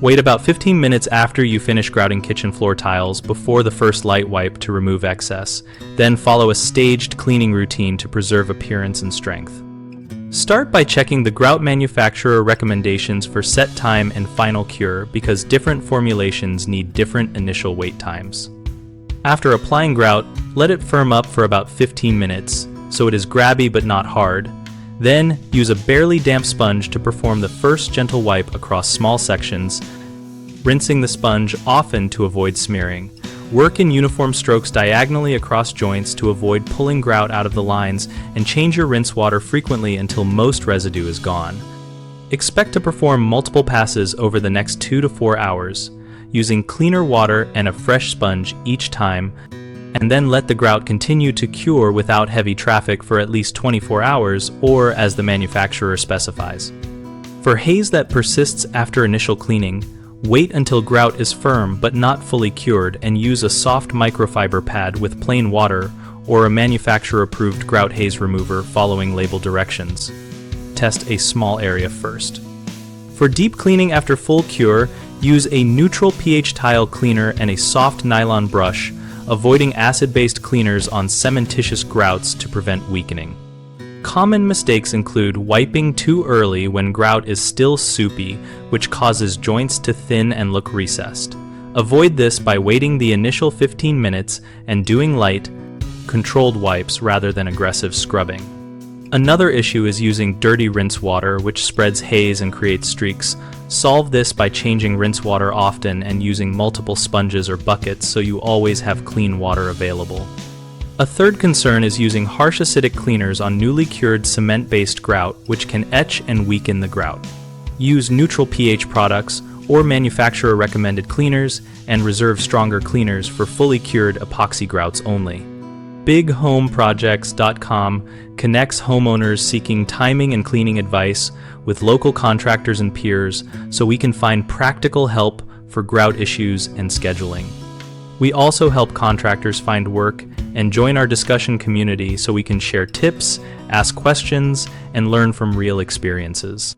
Wait about 15 minutes after you finish grouting kitchen floor tiles before the first light wipe to remove excess. Then follow a staged cleaning routine to preserve appearance and strength. Start by checking the grout manufacturer recommendations for set time and final cure because different formulations need different initial wait times. After applying grout, let it firm up for about 15 minutes so it is grabby but not hard. Then, use a barely damp sponge to perform the first gentle wipe across small sections, rinsing the sponge often to avoid smearing. Work in uniform strokes diagonally across joints to avoid pulling grout out of the lines, and change your rinse water frequently until most residue is gone. Expect to perform multiple passes over the next 2 to 4 hours, using cleaner water and a fresh sponge each time, and then let the grout continue to cure without heavy traffic for at least 24 hours or as the manufacturer specifies. For haze that persists after initial cleaning, wait until grout is firm but not fully cured and use a soft microfiber pad with plain water or a manufacturer-approved grout haze remover following label directions. Test a small area first. For deep cleaning after full cure, use a neutral pH tile cleaner and a soft nylon brush, avoiding acid-based cleaners on cementitious grouts to prevent weakening. Common mistakes include wiping too early when grout is still soupy, which causes joints to thin and look recessed. Avoid this by waiting the initial 15 minutes and doing light, controlled wipes rather than aggressive scrubbing. Another issue is using dirty rinse water, which spreads haze and creates streaks. Solve this by changing rinse water often and using multiple sponges or buckets so you always have clean water available. A third concern is using harsh acidic cleaners on newly cured cement-based grout, which can etch and weaken the grout. Use neutral pH products or manufacturer-recommended cleaners and reserve stronger cleaners for fully cured epoxy grouts only. BigHomeProjects.com connects homeowners seeking timing and cleaning advice with local contractors and peers so we can find practical help for grout issues and scheduling. We also help contractors find work and join our discussion community so we can share tips, ask questions, and learn from real experiences.